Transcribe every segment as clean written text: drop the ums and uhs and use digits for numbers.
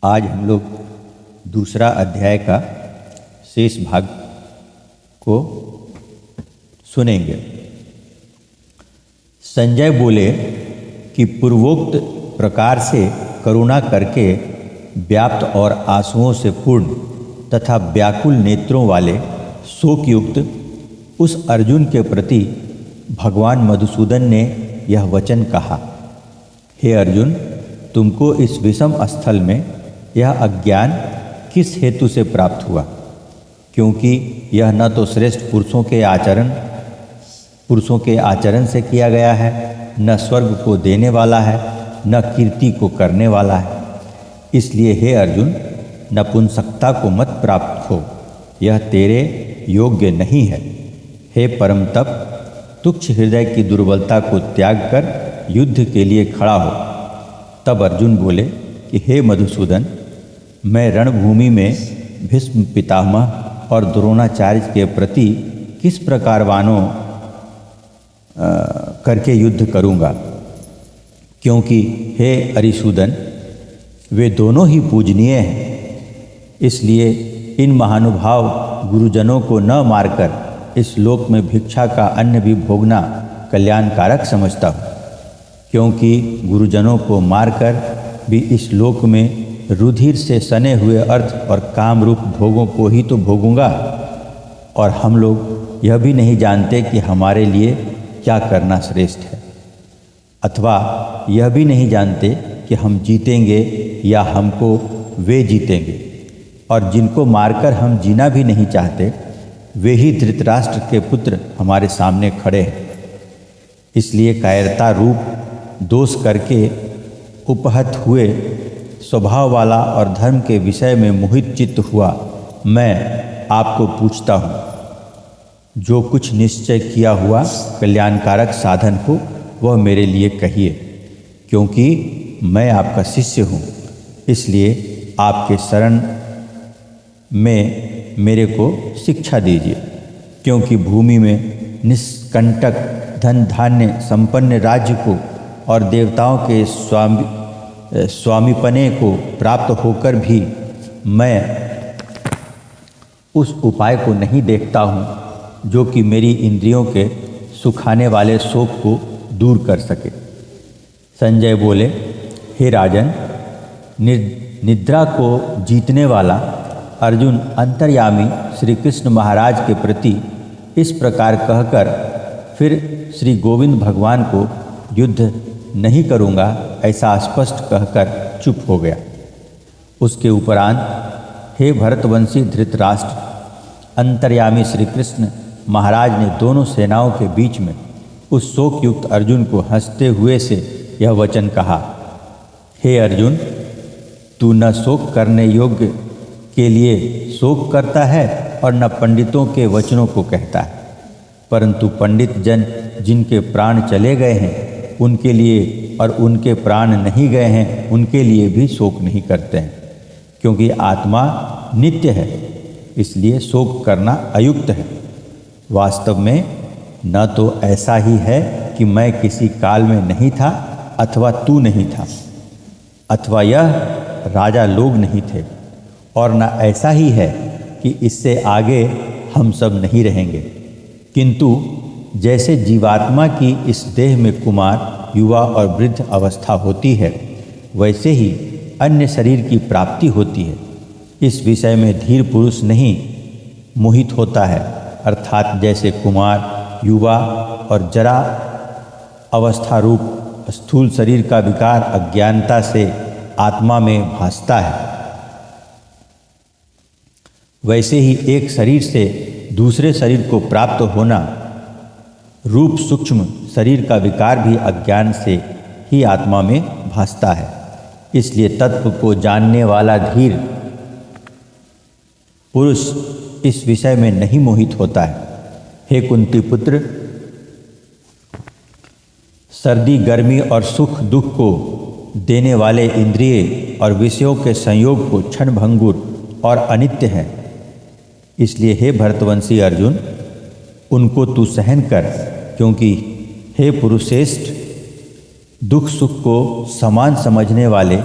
आज हम लोग दूसरा अध्याय का शेष भाग को सुनेंगे। संजय बोले कि पूर्वोक्त प्रकार से करुणा करके व्याप्त और आंसुओं से पूर्ण तथा व्याकुल नेत्रों वाले शोकयुक्त उस अर्जुन के प्रति भगवान मधुसूदन ने यह वचन कहा, हे अर्जुन, तुमको इस विषम स्थल में यह अज्ञान किस हेतु से प्राप्त हुआ? क्योंकि यह न तो श्रेष्ठ पुरुषों के आचरण से किया गया है, न स्वर्ग को देने वाला है, न कीर्ति को करने वाला है। इसलिए हे अर्जुन, नपुंसकता को मत प्राप्त हो, यह तेरे योग्य नहीं है। हे परम तप, तुच्छ हृदय की दुर्बलता को त्याग कर युद्ध के लिए खड़ा हो। तब अर्जुन बोले कि हे मधुसूदन, मैं रणभूमि में भीष्म पितामह और द्रोणाचार्य के प्रति किस प्रकार वानों करके युद्ध करूँगा? क्योंकि हे अरिसूदन, वे दोनों ही पूजनीय हैं। इसलिए इन महानुभाव गुरुजनों को न मारकर इस लोक में भिक्षा का अन्न भी भोगना कल्याणकारक समझता हूँ। क्योंकि गुरुजनों को मारकर भी इस लोक में रुधिर से सने हुए अर्थ और काम रूप भोगों को ही तो भोगूंगा, और हम लोग यह भी नहीं जानते कि हमारे लिए क्या करना श्रेष्ठ है, अथवा यह भी नहीं जानते कि हम जीतेंगे या हमको वे जीतेंगे। और जिनको मारकर हम जीना भी नहीं चाहते, वे ही धृतराष्ट्र के पुत्र हमारे सामने खड़े हैं। इसलिए कायरता रूप दोष करके उपहत हुए स्वभाव वाला और धर्म के विषय में मोहित चित्त हुआ मैं आपको पूछता हूँ, जो कुछ निश्चय किया हुआ कल्याणकारक साधन हो वह मेरे लिए कहिए। क्योंकि मैं आपका शिष्य हूँ, इसलिए आपके शरण में मेरे को शिक्षा दीजिए। क्योंकि भूमि में निष्कंटक धन धान्य संपन्न राज्य को और देवताओं के स्वामीपने को प्राप्त होकर भी मैं उस उपाय को नहीं देखता हूँ जो कि मेरी इंद्रियों के सुखाने वाले शोक को दूर कर सके। संजय बोले, हे राजन, निद्रा को जीतने वाला अर्जुन अंतर्यामी श्री कृष्ण महाराज के प्रति इस प्रकार कहकर फिर श्री गोविंद भगवान को युद्ध नहीं करूँगा ऐसा स्पष्ट कहकर चुप हो गया। उसके उपरांत हे भरतवंशी धृतराष्ट्र, अंतर्यामी श्री कृष्ण महाराज ने दोनों सेनाओं के बीच में उस शोकयुक्त अर्जुन को हंसते हुए से यह वचन कहा, हे अर्जुन, तू न शोक करने योग्य के लिए शोक करता है और न पंडितों के वचनों को कहता है, परंतु पंडित जन जिनके प्राण चले गए हैं उनके लिए और उनके प्राण नहीं गए हैं उनके लिए भी शोक नहीं करते हैं। क्योंकि आत्मा नित्य है, इसलिए शोक करना अयुक्त है। वास्तव में न तो ऐसा ही है कि मैं किसी काल में नहीं था अथवा तू नहीं था, अथवा यह राजा लोग नहीं थे, और न ऐसा ही है कि इससे आगे हम सब नहीं रहेंगे। किंतु जैसे जीवात्मा की इस देह में कुमार, युवा और वृद्ध अवस्था होती है, वैसे ही अन्य शरीर की प्राप्ति होती है। इस विषय में धीर पुरुष नहीं मोहित होता है, अर्थात जैसे कुमार, युवा और जरा अवस्था रूप स्थूल शरीर का विकार अज्ञानता से आत्मा में भासता है, वैसे ही एक शरीर से दूसरे शरीर को प्राप्त होना रूप सूक्ष्म शरीर का विकार भी अज्ञान से ही आत्मा में भासता है। इसलिए तत्व को जानने वाला धीर पुरुष इस विषय में नहीं मोहित होता है। हे कुंती पुत्र, सर्दी गर्मी और सुख दुख को देने वाले इंद्रिय और विषयों के संयोग को क्षणभंगुर और अनित्य है। इसलिए हे भरतवंशी अर्जुन, उनको तू सहन कर, क्योंकि हे पुरुषेष्ठ, दुख सुख को समान समझने वाले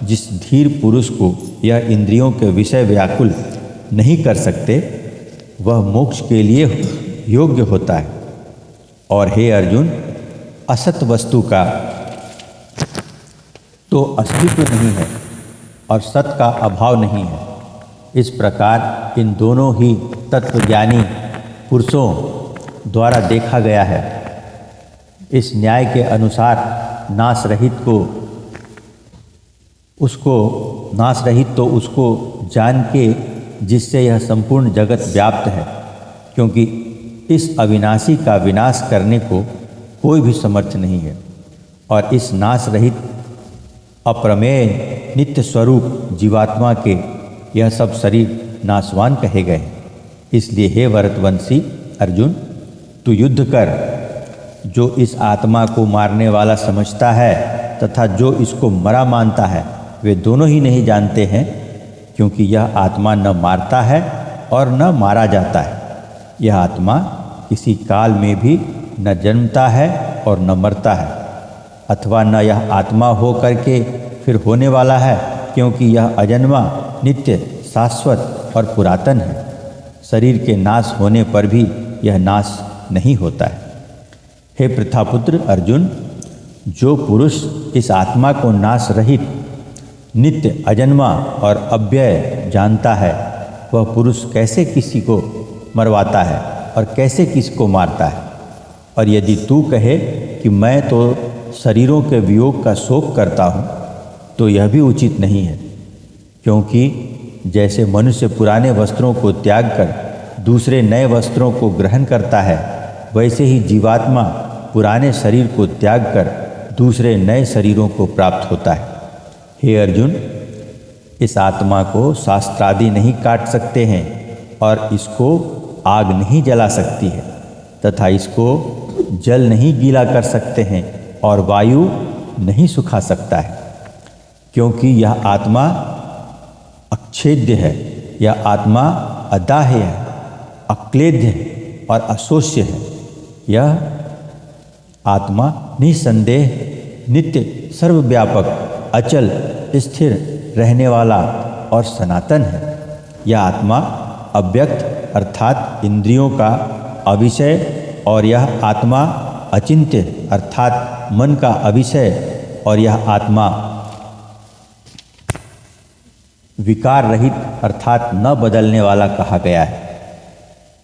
जिस धीर पुरुष को यह इंद्रियों के विषय व्याकुल नहीं कर सकते, वह मोक्ष के लिए योग्य होता है। और हे अर्जुन, असत वस्तु का तो अस्तित्व नहीं है और सत का अभाव नहीं है। इस प्रकार इन दोनों ही तत्वज्ञानी पुरुषों द्वारा देखा गया है। इस न्याय के अनुसार नाश रहित तो उसको जान के जिससे यह संपूर्ण जगत व्याप्त है, क्योंकि इस अविनाशी का विनाश करने को कोई भी समर्थ नहीं है। और इस नाश रहित अप्रमेय नित्य स्वरूप जीवात्मा के यह सब शरीर नाशवान कहे गए। इसलिए हे भरतवंशी अर्जुन, तू युद्ध कर। जो इस आत्मा को मारने वाला समझता है तथा जो इसको मरा मानता है, वे दोनों ही नहीं जानते हैं, क्योंकि यह आत्मा न मारता है और न मारा जाता है। यह आत्मा किसी काल में भी न जन्मता है और न मरता है, अथवा न यह आत्मा हो करके फिर होने वाला है, क्योंकि यह अजन्मा, नित्य, शाश्वत और पुरातन है। शरीर के नाश होने पर भी यह नाश नहीं होता है। हे पृथापुत्र अर्जुन, जो पुरुष इस आत्मा को नाश रहित, नित्य, अजन्मा और अव्यय जानता है, वह पुरुष कैसे किसी को मरवाता है और कैसे किसको मारता है। और यदि तू कहे कि मैं तो शरीरों के वियोग का शोक करता हूँ, तो यह भी उचित नहीं है, क्योंकि जैसे मनुष्य पुराने वस्त्रों को त्याग कर दूसरे नए वस्त्रों को ग्रहण करता है, वैसे ही जीवात्मा पुराने शरीर को त्याग कर दूसरे नए शरीरों को प्राप्त होता है। हे अर्जुन, इस आत्मा को शास्त्रादि नहीं काट सकते हैं और इसको आग नहीं जला सकती है, तथा इसको जल नहीं गीला कर सकते हैं और वायु नहीं सुखा सकता है, क्योंकि यह आत्मा अक्षेद्य है। यह आत्मा अदाह्य है, अक्लेद्य है और अशोष्य है। यह आत्मा निसंदेह नित्य, सर्वव्यापक, अचल, स्थिर रहने वाला और सनातन है। यह आत्मा अव्यक्त अर्थात इंद्रियों का अविषय, और यह आत्मा अचिंत्य अर्थात मन का अविषय, और यह आत्मा विकार रहित अर्थात न बदलने वाला कहा गया है।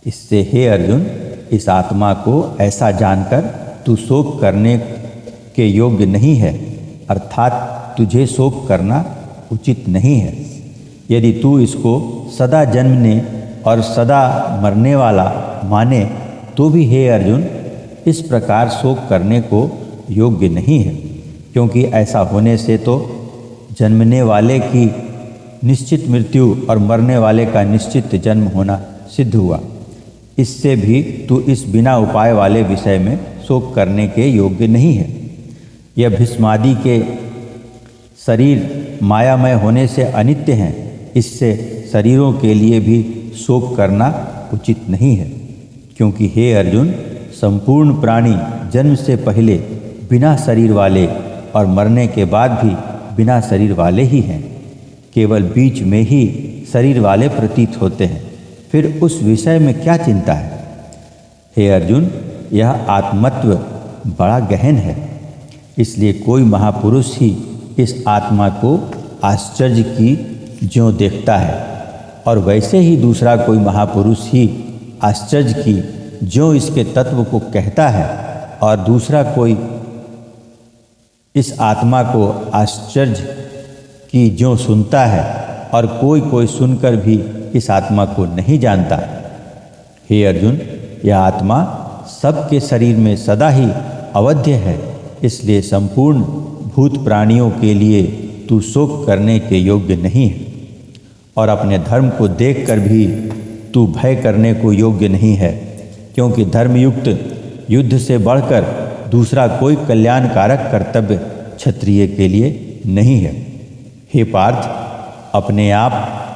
इससे हे अर्जुन, इस आत्मा को ऐसा जानकर तू शोक करने के योग्य नहीं है, अर्थात तुझे शोक करना उचित नहीं है। यदि तू इसको सदा जन्मने और सदा मरने वाला माने, तो भी हे अर्जुन, इस प्रकार शोक करने को योग्य नहीं है, क्योंकि ऐसा होने से तो जन्मने वाले की निश्चित मृत्यु और मरने वाले का निश्चित जन्म होना सिद्ध हुआ। इससे भी तू इस बिना उपाय वाले विषय में शोक करने के योग्य नहीं है। यह भीष्मादि के शरीर मायामय होने से अनित्य हैं, इससे शरीरों के लिए भी शोक करना उचित नहीं है, क्योंकि हे अर्जुन, संपूर्ण प्राणी जन्म से पहले बिना शरीर वाले और मरने के बाद भी बिना शरीर वाले ही हैं। केवल बीच में ही शरीर वाले प्रतीत होते हैं, फिर उस विषय में क्या चिंता है। हे अर्जुन, यह आत्मत्व बड़ा गहन है, इसलिए कोई महापुरुष ही इस आत्मा को आश्चर्य की ज्यों देखता है, और वैसे ही दूसरा कोई महापुरुष ही आश्चर्य की ज्यों इसके तत्व को कहता है, और दूसरा कोई इस आत्मा को आश्चर्य की ज्यों सुनता है, और कोई सुनकर भी इस आत्मा को नहीं जानता। हे अर्जुन, यह आत्मा सबके शरीर में सदा ही अवध्य है, इसलिए संपूर्ण भूत प्राणियों के लिए तू शोक करने के योग्य नहीं है, और अपने धर्म को देखकर भी तू भय करने को योग्य नहीं है, क्योंकि धर्मयुक्त युद्ध से बढ़कर दूसरा कोई कल्याणकारक कर्तव्य क्षत्रिय के लिए नहीं है। हे पार्थ, अपने आप